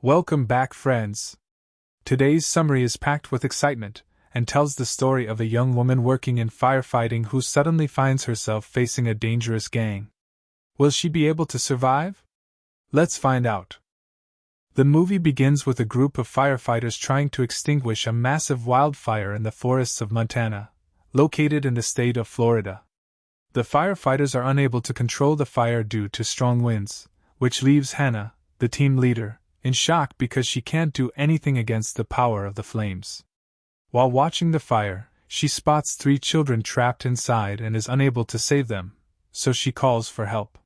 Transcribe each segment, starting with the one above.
Welcome back, friends. Today's summary is packed with excitement and tells the story of a young woman working in firefighting who suddenly finds herself facing a dangerous gang. Will she be able to survive? Let's find out. The movie begins with a group of firefighters trying to extinguish a massive wildfire in the forests of Montana, located in the state of Florida. The firefighters are unable to control the fire due to strong winds, which leaves Hannah, the team leader, in shock because she can't do anything against the power of the flames. While watching the fire, she spots 3 children trapped inside and is unable to save them, so she calls for help.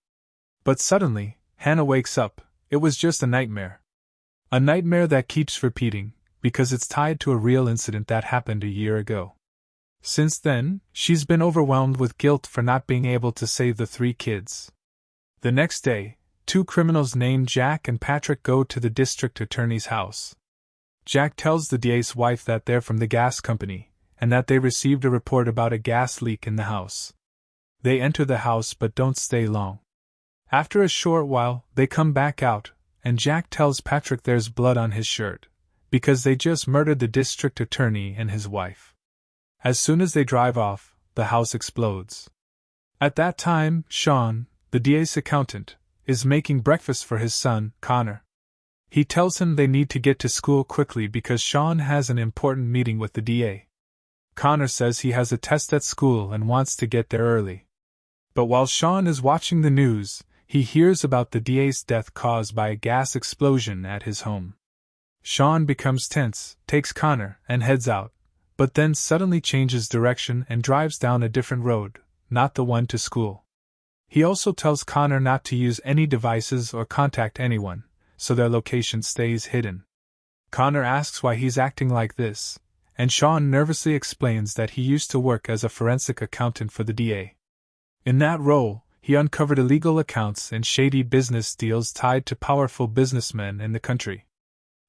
But suddenly, Hannah wakes up. It was just a nightmare. A nightmare that keeps repeating, because it's tied to a real incident that happened a year ago. Since then, she's been overwhelmed with guilt for not being able to save the 3 kids. The next day, 2 criminals named Jack and Patrick go to the district attorney's house. Jack tells the DA's wife that they're from the gas company, and that they received a report about a gas leak in the house. They enter the house but don't stay long. After a short while, they come back out, and Jack tells Patrick there's blood on his shirt, because they just murdered the district attorney and his wife. As soon as they drive off, the house explodes. At that time, Sean, the DA's accountant, is making breakfast for his son, Connor. He tells him they need to get to school quickly because Sean has an important meeting with the DA. Connor says he has a test at school and wants to get there early. But while Sean is watching the news, he hears about the DA's death caused by a gas explosion at his home. Sean becomes tense, takes Connor, and heads out, but then suddenly changes direction and drives down a different road, not the one to school. He also tells Connor not to use any devices or contact anyone, so their location stays hidden. Connor asks why he's acting like this, and Sean nervously explains that he used to work as a forensic accountant for the DA. In that role, he uncovered illegal accounts and shady business deals tied to powerful businessmen in the country.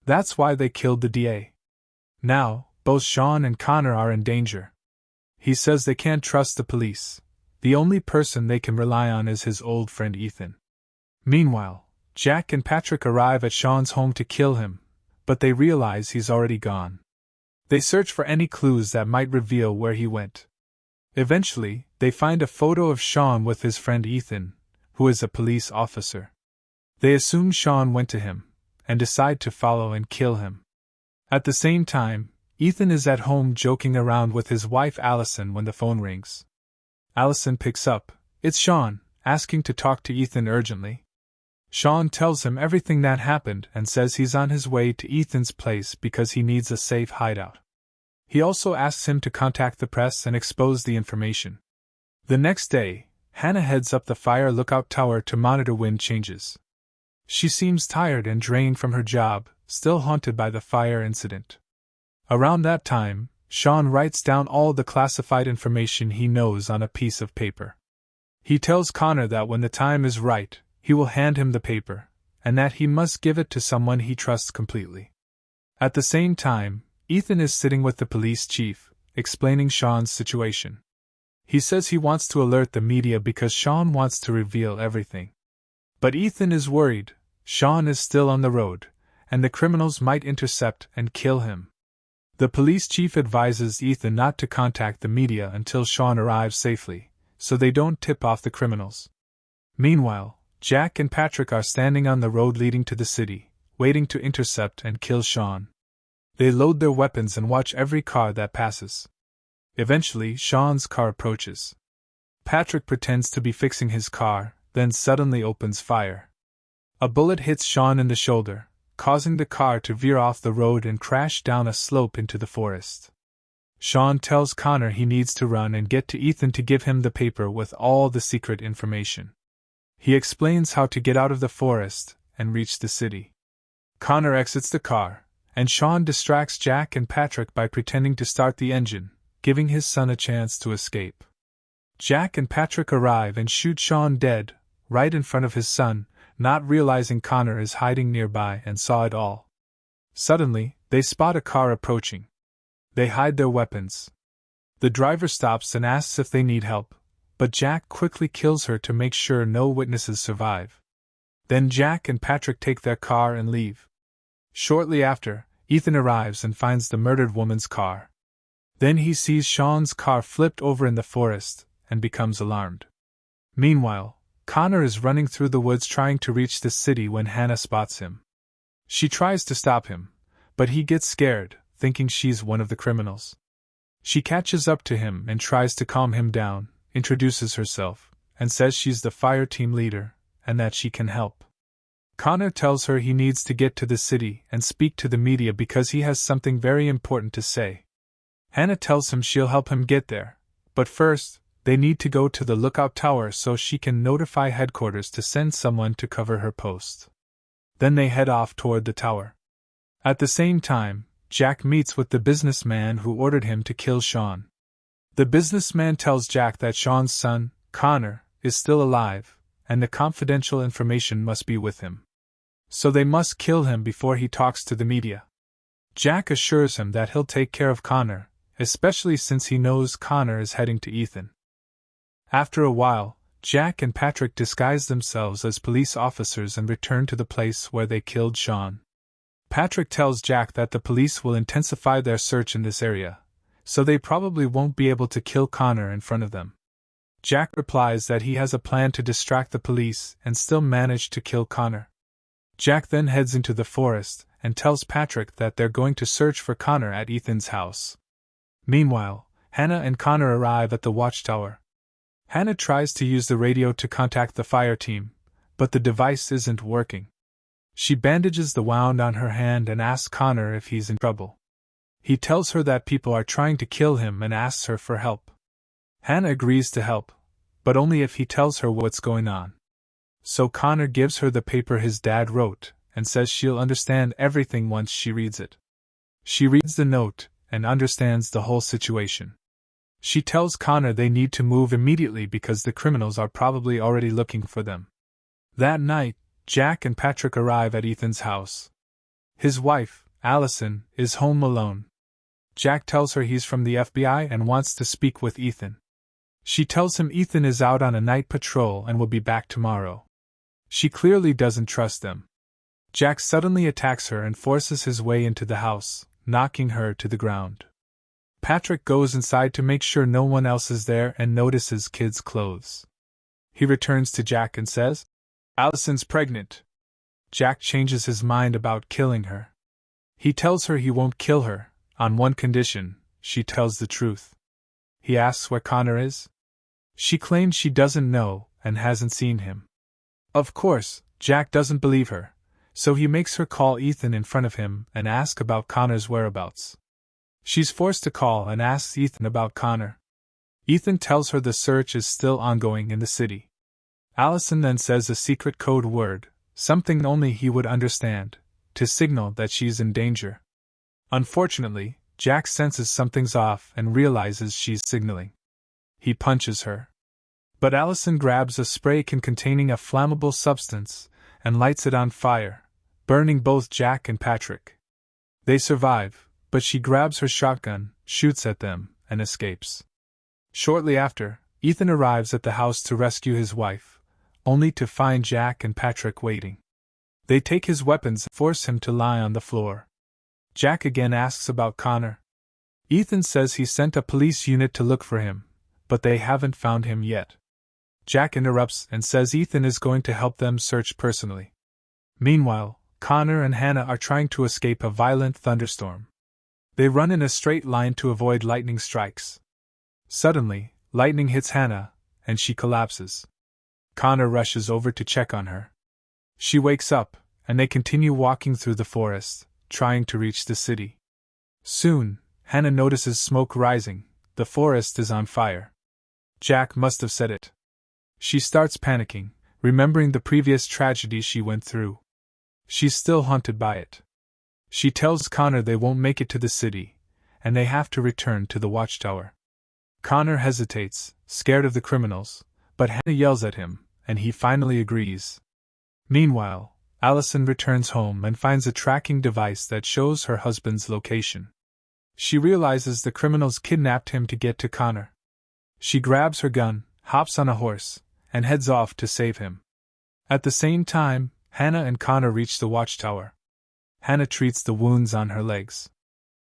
That's why they killed the DA. Now, both Sean and Connor are in danger. He says they can't trust the police. The only person they can rely on is his old friend Ethan. Meanwhile, Jack and Patrick arrive at Sean's home to kill him, but they realize he's already gone. They search for any clues that might reveal where he went. Eventually, they find a photo of Sean with his friend Ethan, who is a police officer. They assume Sean went to him, and decide to follow and kill him. At the same time, Ethan is at home joking around with his wife Allison when the phone rings. Allison picks up. It's Sean, asking to talk to Ethan urgently. Sean tells him everything that happened and says he's on his way to Ethan's place because he needs a safe hideout. He also asks him to contact the press and expose the information. The next day, Hannah heads up the fire lookout tower to monitor wind changes. She seems tired and drained from her job, still haunted by the fire incident. Around that time, Sean writes down all the classified information he knows on a piece of paper. He tells Connor that when the time is right, he will hand him the paper, and that he must give it to someone he trusts completely. At the same time, Ethan is sitting with the police chief, explaining Sean's situation. He says he wants to alert the media because Sean wants to reveal everything. But Ethan is worried. Sean is still on the road, and the criminals might intercept and kill him. The police chief advises Ethan not to contact the media until Sean arrives safely, so they don't tip off the criminals. Meanwhile, Jack and Patrick are standing on the road leading to the city, waiting to intercept and kill Sean. They load their weapons and watch every car that passes. Eventually, Sean's car approaches. Patrick pretends to be fixing his car, then suddenly opens fire. A bullet hits Sean in the shoulder, causing the car to veer off the road and crash down a slope into the forest. Sean tells Connor he needs to run and get to Ethan to give him the paper with all the secret information. He explains how to get out of the forest and reach the city. Connor exits the car, and Sean distracts Jack and Patrick by pretending to start the engine, giving his son a chance to escape. Jack and Patrick arrive and shoot Sean dead, right in front of his son, not realizing Connor is hiding nearby and saw it all. Suddenly, they spot a car approaching. They hide their weapons. The driver stops and asks if they need help, but Jack quickly kills her to make sure no witnesses survive. Then Jack and Patrick take their car and leave. Shortly after, Ethan arrives and finds the murdered woman's car. Then he sees Sean's car flipped over in the forest and becomes alarmed. Meanwhile, Connor is running through the woods trying to reach the city when Hannah spots him. She tries to stop him, but he gets scared, thinking she's one of the criminals. She catches up to him and tries to calm him down, introduces herself, and says she's the fire team leader, and that she can help. Connor tells her he needs to get to the city and speak to the media because he has something very important to say. Hannah tells him she'll help him get there, but first, they need to go to the lookout tower so she can notify headquarters to send someone to cover her post. Then they head off toward the tower. At the same time, Jack meets with the businessman who ordered him to kill Sean. The businessman tells Jack that Sean's son, Connor, is still alive, and the confidential information must be with him. So they must kill him before he talks to the media. Jack assures him that he'll take care of Connor, especially since he knows Connor is heading to Ethan. After a while, Jack and Patrick disguise themselves as police officers and return to the place where they killed Sean. Patrick tells Jack that the police will intensify their search in this area, so they probably won't be able to kill Connor in front of them. Jack replies that he has a plan to distract the police and still manage to kill Connor. Jack then heads into the forest and tells Patrick that they're going to search for Connor at Ethan's house. Meanwhile, Hannah and Connor arrive at the watchtower. Hannah tries to use the radio to contact the fire team, but the device isn't working. She bandages the wound on her hand and asks Connor if he's in trouble. He tells her that people are trying to kill him and asks her for help. Hannah agrees to help, but only if he tells her what's going on. So Connor gives her the paper his dad wrote and says she'll understand everything once she reads it. She reads the note and understands the whole situation. She tells Connor they need to move immediately because the criminals are probably already looking for them. That night, Jack and Patrick arrive at Ethan's house. His wife, Allison, is home alone. Jack tells her he's from the FBI and wants to speak with Ethan. She tells him Ethan is out on a night patrol and will be back tomorrow. She clearly doesn't trust them. Jack suddenly attacks her and forces his way into the house, knocking her to the ground. Patrick goes inside to make sure no one else is there and notices Kid's clothes. He returns to Jack and says, "Allison's pregnant." Jack changes his mind about killing her. He tells her he won't kill her, on one condition: she tells the truth. He asks where Connor is. She claims she doesn't know and hasn't seen him. Of course, Jack doesn't believe her, so he makes her call Ethan in front of him and ask about Connor's whereabouts. She's forced to call and asks Ethan about Connor. Ethan tells her the search is still ongoing in the city. Allison then says a secret code word, something only he would understand, to signal that she's in danger. Unfortunately, Jack senses something's off and realizes she's signaling. He punches her. But Allison grabs a spray can containing a flammable substance and lights it on fire, burning both Jack and Patrick. They survive, but she grabs her shotgun, shoots at them, and escapes. Shortly after, Ethan arrives at the house to rescue his wife, only to find Jack and Patrick waiting. They take his weapons and force him to lie on the floor. Jack again asks about Connor. Ethan says he sent a police unit to look for him, but they haven't found him yet. Jack interrupts and says Ethan is going to help them search personally. Meanwhile, Connor and Hannah are trying to escape a violent thunderstorm. They run in a straight line to avoid lightning strikes. Suddenly, lightning hits Hannah, and she collapses. Connor rushes over to check on her. She wakes up, and they continue walking through the forest, trying to reach the city. Soon, Hannah notices smoke rising. The forest is on fire. Jack must have said it. She starts panicking, remembering the previous tragedy she went through. She's still haunted by it. She tells Connor they won't make it to the city, and they have to return to the watchtower. Connor hesitates, scared of the criminals, but Hannah yells at him, and he finally agrees. Meanwhile, Allison returns home and finds a tracking device that shows her husband's location. She realizes the criminals kidnapped him to get to Connor. She grabs her gun, hops on a horse, and heads off to save him. At the same time, Hannah and Connor reach the watchtower. Hannah treats the wounds on her legs.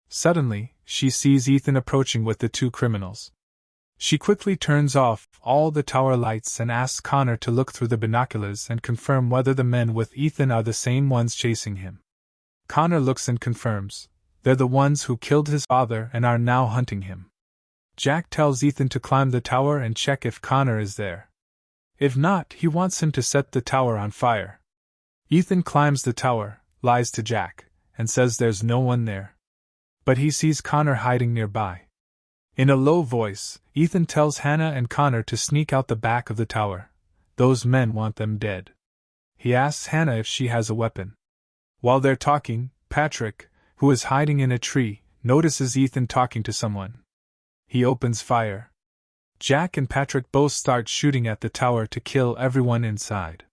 Suddenly, she sees Ethan approaching with the two criminals. She quickly turns off all the tower lights and asks Connor to look through the binoculars and confirm whether the men with Ethan are the same ones chasing him. Connor looks and confirms. They're the ones who killed his father and are now hunting him. Jack tells Ethan to climb the tower and check if Connor is there. If not, he wants him to set the tower on fire. Ethan climbs the tower, lies to Jack, and says there's no one there. But he sees Connor hiding nearby. In a low voice, Ethan tells Hannah and Connor to sneak out the back of the tower. Those men want them dead. He asks Hannah if she has a weapon. While they're talking, Patrick, who is hiding in a tree, notices Ethan talking to someone. He opens fire. Jack and Patrick both start shooting at the tower to kill everyone inside.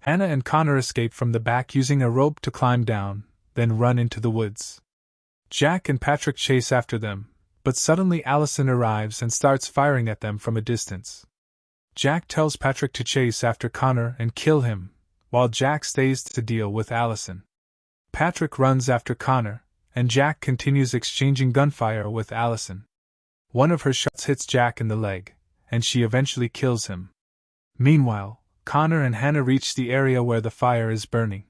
Hannah and Connor escape from the back using a rope to climb down, then run into the woods. Jack and Patrick chase after them, but suddenly Allison arrives and starts firing at them from a distance. Jack tells Patrick to chase after Connor and kill him, while Jack stays to deal with Allison. Patrick runs after Connor, and Jack continues exchanging gunfire with Allison. One of her shots hits Jack in the leg, and she eventually kills him. Meanwhile, Connor and Hannah reach the area where the fire is burning.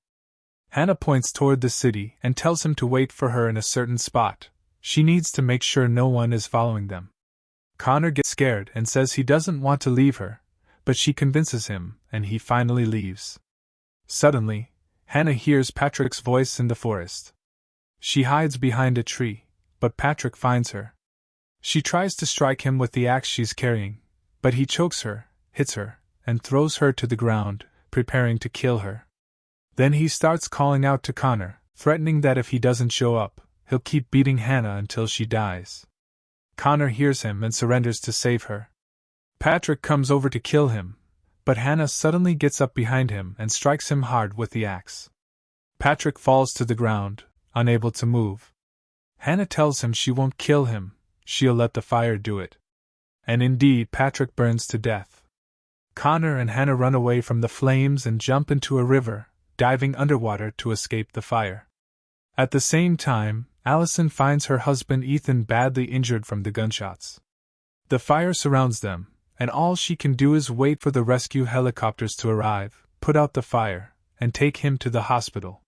Hannah points toward the city and tells him to wait for her in a certain spot. She needs to make sure no one is following them. Connor gets scared and says he doesn't want to leave her, but she convinces him, and he finally leaves. Suddenly, Hannah hears Patrick's voice in the forest. She hides behind a tree, but Patrick finds her. She tries to strike him with the axe she's carrying, but he chokes her, hits her, and throws her to the ground, preparing to kill her. Then he starts calling out to Connor, threatening that if he doesn't show up, he'll keep beating Hannah until she dies. Connor hears him and surrenders to save her. Patrick comes over to kill him, but Hannah suddenly gets up behind him and strikes him hard with the axe. Patrick falls to the ground, unable to move. Hannah tells him she won't kill him, she'll let the fire do it. And indeed, Patrick burns to death. Connor and Hannah run away from the flames and jump into a river, diving underwater to escape the fire. At the same time, Allison finds her husband Ethan badly injured from the gunshots. The fire surrounds them, and all she can do is wait for the rescue helicopters to arrive, put out the fire, and take him to the hospital.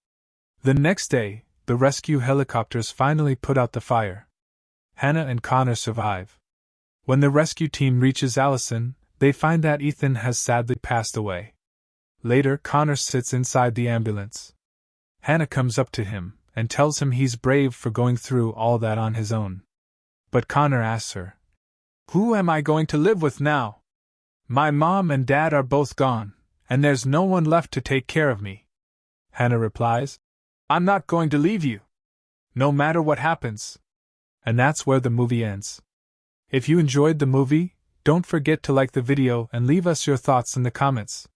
The next day, the rescue helicopters finally put out the fire. Hannah and Connor survive. When the rescue team reaches Allison, they find that Ethan has sadly passed away. Later, Connor sits inside the ambulance. Hannah comes up to him and tells him he's brave for going through all that on his own. But Connor asks her, "Who am I going to live with now? My mom and dad are both gone, and there's no one left to take care of me." Hannah replies, "I'm not going to leave you, no matter what happens." And that's where the movie ends. If you enjoyed the movie, don't forget to like the video and leave us your thoughts in the comments.